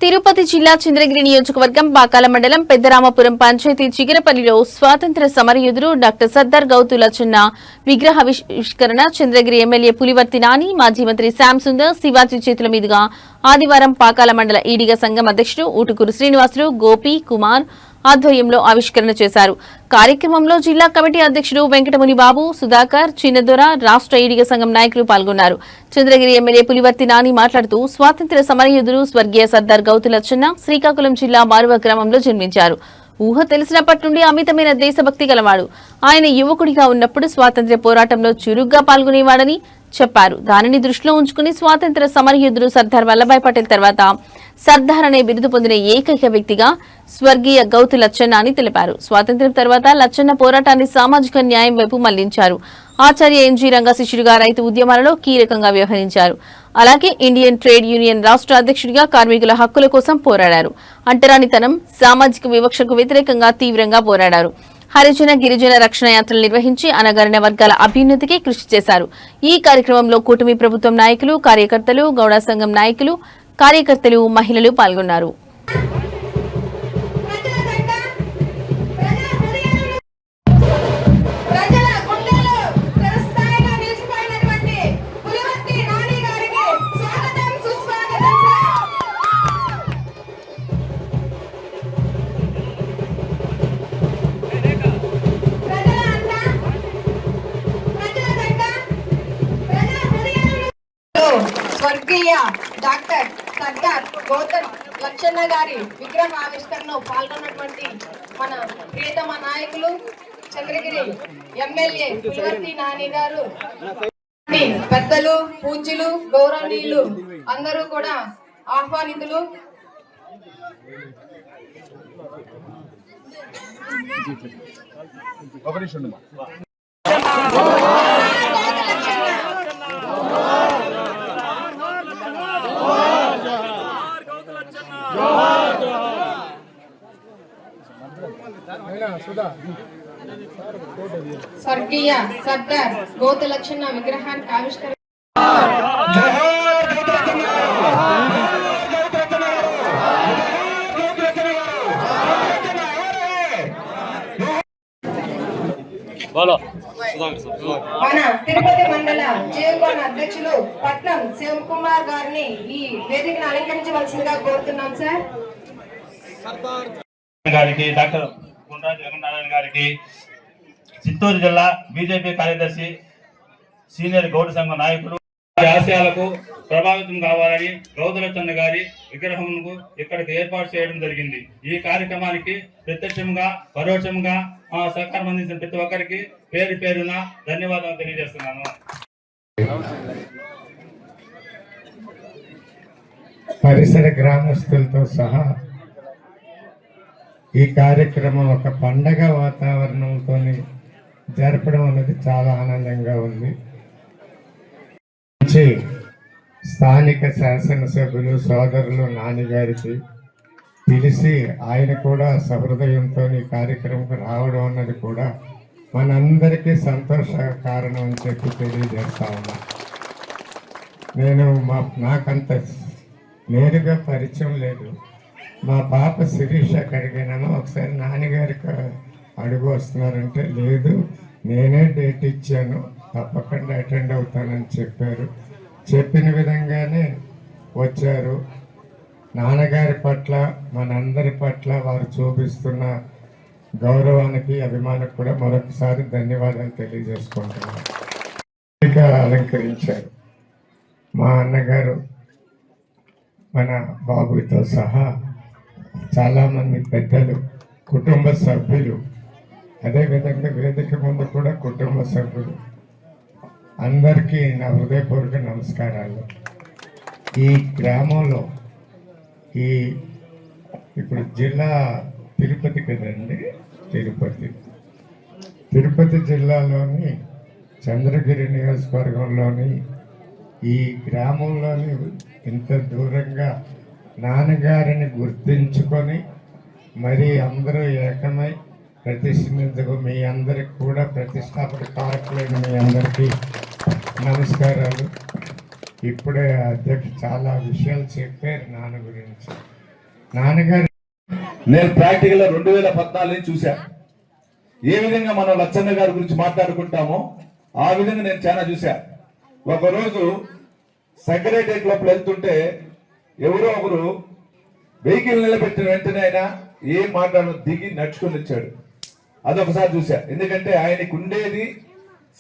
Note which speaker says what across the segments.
Speaker 1: తిరుపతి జిల్లా చంద్రగిరి నియోజకవర్గం పాకాల మండలం పెద్దరామపురం పంచాయతీ చిగిరపల్లిలో స్వాతంత్ర్య సమరయోధుడు డాక్టర్ సర్దార్ గౌతు లచ్చన్న విగ్రహావిష్కరణ చంద్రగిరి ఎమ్మెల్యే పులివర్తి నాని, మాజీ మంత్రి శ్యామ్ సుందర్, శివాజీ చేతుల మీదుగా ఆదివారం పాకాల మండల ఈడిగ సంఘం అధ్యక్షుడు ఊటుకూరు శ్రీనివాసులు, గోపి కుమార్ ఆధ్వర్యంలో ఆవిష్కరణ చేశారు. కార్యక్రమంలో జిల్లా కమిటీ అధ్యక్షుడు వెంకటముని బాబు, సుధాకర్, చిన్నదొర, రాష్ట్ర ఈడిగ సంఘం నాయకులు పాల్గొన్నారు. చంద్రగిరి ఎమ్మెల్యే పులివర్తి నాని మాట్లాడుతూ స్వాతంత్ర్య సమరయోధుడు స్వర్గీయ సర్దార్ గౌతు లచ్చన్న శ్రీకాకుళం జిల్లా మారువ గ్రామంలో జన్మించారు. ఊహ తెలిసినప్పటి నుండి అమితమైన దేశభక్తి గలవాడు. ఆయన యువకుడిగా ఉన్నప్పుడు స్వాతంత్ర్య పోరాటంలో చురుగ్గా పాల్గొనేవాడని చెప్పారు. దానిని దృష్టిలో ఉంచుకుని స్వాతంత్ర సమరయోధుడు సర్దార్ వల్లభాయ్ పటేల్ తర్వాత సర్దార్ అనే బిరుదు పొందిన ఏకైక వ్యక్తిగా స్వర్గీయ గౌతు లచ్చన్న అని తెలిపారు. స్వాతంత్ర్యం తర్వాత లచ్చన్న పోరాటాన్ని సామాజిక న్యాయం వైపు మళ్లించారు. ఆచార్య ఎన్జీ రంగా శిష్యుడిగా రైతు ఉద్యమాలలో కీలకంగా వ్యవహరించారు. అలాగే ఇండియన్ ట్రేడ్ యూనియన్ రాష్ట్ర అధ్యక్షుడిగా కార్మికుల హక్కుల కోసం పోరాడారు. అంటరానితనం, సామాజిక వివక్షకు వ్యతిరేకంగా తీవ్రంగా పోరాడారు. హరిజన గిరిజన రక్షణ యాత్రలు నిర్వహించి అణగారిన వర్గాల అభ్యున్నతికి కృషి చేశారు. ఈ కార్యక్రమంలో కూటమి ప్రభుత్వం నాయకులు, కార్యకర్తలు, గౌడ సంఘం నాయకులు, కార్యకర్తలు, మహిళలు పాల్గొన్నారు.
Speaker 2: స్వర్గీయ డాక్టర్ సర్దార్ గౌతు లచ్చన్న గారి విగ్రహ ఆవిష్కరణలో పాల్గొన్నటువంటి మన ప్రియతమ నాయకులు చంద్రగిరి ఎమ్మెల్యే పులివర్తి నాని గారు, పెద్దలు, పూజ్యులు, గౌరవనీయులు అందరూ కూడా ఆహ్వానితులు. స్వర్గీయ సర్దార్ గౌతు లచ్చన్న విగ్రహానికి ఆవిష్కరణ మన తిరుపతి మండల జీవకోణ అధ్యక్షులు పట్నం శివకుమార్ గారిని ఈ వేదికను అలంకరించవలసిందిగా కోరుతున్నాం సార్.
Speaker 3: గారికి, డాక్టర్ గుండ్రాజు వెంకటనారాయణ గారికి, చిత్తూరు జిల్లా బీజేపీ కార్యదర్శి, సీనియర్ గౌడ సంఘ నాయకుడు ఆశయాలకు ప్రభావితం కావాలని గౌతు లచ్చన్న గారి విగ్రహంకు ఇక్కడికి ఏర్పాటు చేయడం జరిగింది. ఈ కార్యక్రమానికి ప్రత్యక్షంగా పరోక్షంగా సహకారం అందించిన ప్రతి ఒక్కరికి పేరు పేరున ధన్యవాదాలు తెలియజేస్తున్నాను.
Speaker 4: పరిసర గ్రామస్తులతో సహా ఈ కార్యక్రమం ఒక పండగ వాతావరణంతో జరపడం అనేది చాలా ఆనందంగా ఉంది. స్థానిక శాసనసభ్యులు సోదరులు నాన్నగారికి పిలిచి ఆయన కూడా సహృదయంతో ఈ కార్యక్రమంకి రావడం అన్నది కూడా మనందరికీ సంతోష కారణం అని చెప్పి తెలియజేస్తా ఉన్నా. నేను నాకంత నేరుగా పరిచయం లేదు. మా పాప శిరీష అడిగినాను, ఒకసారి నాన్నగారికి అడుగు వస్తున్నారంటే లేదు, నేనే డేట్ ఇచ్చాను, తప్పకుండా అటెండ్ అవుతానని చెప్పారు. చెప్పిన విధంగానే వచ్చారు. నాన్నగారి పట్ల మనందరి పట్ల వారు చూపిస్తున్న గౌరవానికి, అభిమానికి కూడా మరొకసారి ధన్యవాదాలు తెలియజేసుకుంటున్నాను. అలంకరించారు మా అన్నగారు, మన బాబుతో సహా చాలామంది పెద్దలు, కుటుంబ సభ్యులు, అదేవిధంగా వేదిక ముందు కూడా కుటుంబ సభ్యులు అందరికీ నా హృదయపూర్వక నమస్కారాలు. ఈ గ్రామంలో ఇప్పుడు జిల్లా తిరుపతి కదండి, తిరుపతి జిల్లాలోని చంద్రగిరి నియోజకవర్గంలోని ఈ గ్రామంలోని ఇంత దూరంగా నాన్నగారిని గుర్తించుకొని మరి అందరూ ఏకమై ప్రతిష్ఠించుకు మీ అందరికి కూడా ప్రతిష్టాపన కారకులైన మీ అందరికీ నమస్కారాలు. ఇప్పుడే అధ్యక్షుడు చాలా విషయాలు చెప్పారు నాన్న గురించి. నాన్నగారు
Speaker 5: నేను ప్రాక్టికల్ 2014 చూసా. ఏ విధంగా మనం లచ్చన్న గారి గురించి మాట్లాడుకుంటామో ఆ విధంగా నేను చాలా చూసా. ఒకరోజు సెక్రటరియట్ లోపల వెళ్తుంటే ఎవరో ఒకరు వెహికల్ నిలబెట్టిన వెంటనే ఆయన ఏం మాట్లాడను దిగి నడుచుకుని వచ్చాడు. అదొకసారి చూసా. ఎందుకంటే ఆయనకు ఉండేది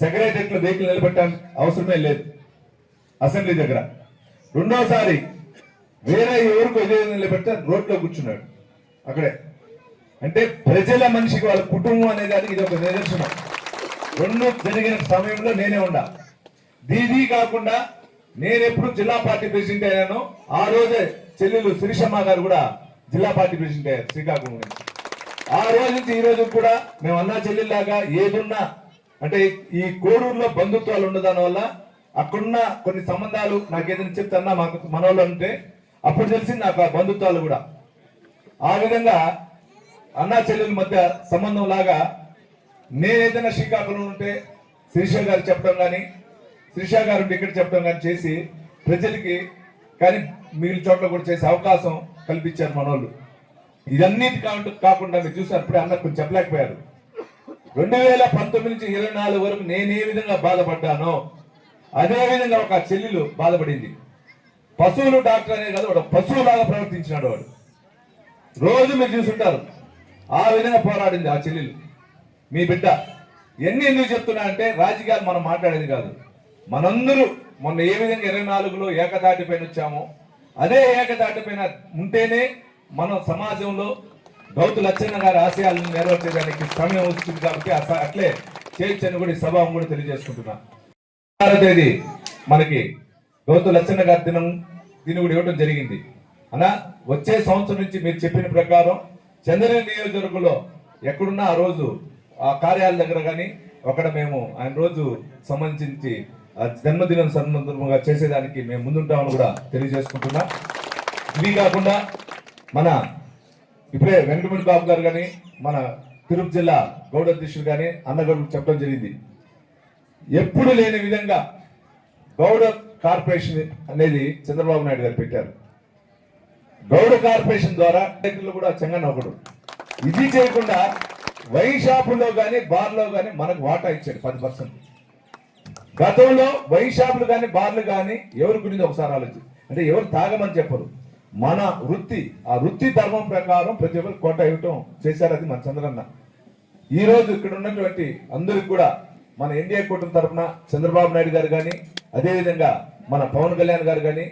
Speaker 5: సెక్రటరియట్ లో వెహికల్ నిలబెట్టడానికి అవసరమే లేదు అసెంబ్లీ దగ్గర. రెండోసారి వేరే ఎవరికో ఇదే నిలబెట్ట రోడ్లో కూర్చున్నాడు అక్కడే. అంటే ప్రజల మనిషికి వాళ్ళ కుటుంబం అనే దానికి ఇది ఒక నిదర్శనం. రెండు జరిగిన సమయంలో నేనే ఉండా. దీది కాకుండా నేను ఎప్పుడు జిల్లా పార్టీ ప్రెసిడెంట్ అయ్యాను. ఆ రోజే చెల్లెలు శిరీషమ్మ గారు కూడా జిల్లా పార్టీ ప్రెసిడెంట్ అయ్యారు శ్రీకాకుళం నుంచి. ఆ రోజు నుంచి ఈ రోజు కూడా మేము అన్నా చెల్లెల్లాగా ఏదున్నా అంటే ఈ కోడూరులో బంధుత్వాలు ఉండదాని వల్ల అక్కడున్న కొన్ని సంబంధాలు నాకు ఏదైనా చెప్తున్నా మాకు మనోళ్ళు అంటే అప్పుడు తెలిసింది నాకు ఆ బంధుత్వాలు కూడా. ఆ విధంగా అన్నా చెల్లెల మధ్య సంబంధం లాగా నేనేదైనా శ్రీకాకుళం ఉంటే శిరీష గారు చెప్పడం కానీ శిరీష గారు ఇక్కడ చెప్పడం కానీ చేసి ప్రజలకి కానీ మిగిలిన చోట్ల కూడా చేసే అవకాశం కల్పించారు మనోళ్ళు. ఇదన్నిటి కాకుండా మీరు చూసారు ఇప్పుడే అన్న కొంచెం చెప్పలేకపోయారు. 2019 నుంచి 24 వరకు నేను ఏ విధంగా బాధపడ్డానో అదే విధంగా ఒక చెల్లెలు బాధపడింది. పశువులు డాక్టర్ అనే కాదు, వాడు పశువులాగా ప్రవర్తించినాడు వాడు. రోజు మీరు చూసుంటారు ఆ విధంగా పోరాడింది ఆ చెల్లెలు మీ బిడ్డ. ఎందుకు చెప్తున్నా అంటే రాజకీయాలు మనం మాట్లాడేది కాదు. మనందరూ మొన్న ఏ విధంగా 24లో ఏకతాటి పైన వచ్చామో అదే ఏకతాటి పైన ఉంటేనే మనం సమాజంలో గౌతు లచ్చన్న గారి ఆశయాలను నెరవేర్చేదానికి సమయం వస్తుంది. కాబట్టి అట్లే చేయొచ్చని కూడా ఈ సభ కూడా తెలియజేసుకుంటున్నా. 6వ తేదీ మనకి గౌతు లచ్చన్న గారి దీన్ని కూడా ఇవ్వడం జరిగింది. అలా వచ్చే సంవత్సరం నుంచి మీరు చెప్పిన ప్రకారం చంద్రగిరి నియోజకవర్గంలో ఎక్కడున్నా ఆ రోజు ఆ కార్యాలయ దగ్గర కానీ అక్కడ మేము ఆయన రోజు సంబంధించి జన్మదినం సందర్భంగా చేసేదానికి మేము ముందుంటామని కూడా తెలియజేసుకుంటున్నా. ఇవి కాకుండా మన ఇప్పుడే వెంకటమణి బాబు గారు కానీ మన తిరుపతి జిల్లా గౌడ అధ్యక్షుడు కానీ అన్నగారు చెప్పడం జరిగింది. ఎప్పుడు లేని విధంగా గౌడ కార్పొరేషన్ అనేది చంద్రబాబు నాయుడు గారు పెట్టారు. గౌడ కార్పొరేషన్ ద్వారా కూడా చెంగన్న ఒకడు. ఇది చేయకుండా వైన్ షాపుల్లో కానీ బార్లో కానీ మనకు వాటా ఇచ్చాడు 10%. గతంలో వైన్ షాపులు కానీ బార్లు కానీ ఎవరి గురించి ఒకసారి ఆలోచి అంటే ఎవరు తాగమని చెప్పరు. మన వృత్తి ఆ వృత్తి ధర్మం ప్రకారం ప్రతి ఒక్కరు కోట ఇవ్వటం చేశారు. అది మన చంద్రన్న. ఈ రోజు ఇక్కడ ఉన్నటువంటి అందరికి కూడా మన ఎన్డీఏ కూటమి తరఫున చంద్రబాబు నాయుడు గారు కానీ అదేవిధంగా మన పవన్ కళ్యాణ్ గారు కానీ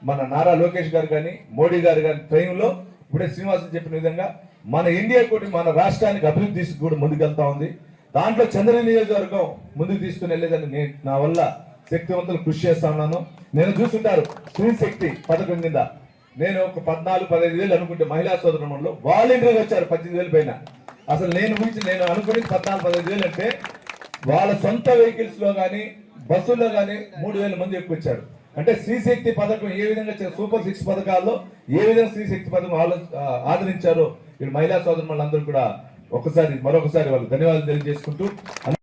Speaker 5: మన నారా లోకేష్ గారు కానీ మోడీ గారు కానీ ట్రైన్లో ఇప్పుడే శ్రీనివాసన్ చెప్పిన విధంగా మన ఎన్డీఏ కూటమి మన రాష్ట్రానికి అభివృద్ధి కూడా ముందుకెళ్తా ఉంది. దాంట్లో చంద్రగిరి నియోజకవర్గం ముందుకు తీసుకుని వెళ్ళేదని నేను నా వల్ల శక్తివంతులు కృషి చేస్తా ఉన్నాను. నేను చూస్తుంటారు స్త్రీ శక్తి పథకం కింద నేను ఒక 14-15 వేలు అనుకుంటే మహిళా సోదరులలో వాలంటీర్గా వచ్చారు 18,000 పైన. అసలు నేను అనుకుని 14-15 వేలు అంటే వాళ్ళ సొంత వెహికల్స్ లో కానీ బస్సుల్లో కానీ 3,000 మంది ఎక్కువ వచ్చారు. అంటే స్త్రీశక్తి పథకం ఏ విధంగా సూపర్ 6 పథకాల్లో ఏ విధంగా స్త్రీశక్తి పథకం ఆదరించారో వీళ్ళు మహిళా సోదరులందరూ కూడా మరొకసారి వాళ్ళకి ధన్యవాదాలు తెలియజేసుకుంటూ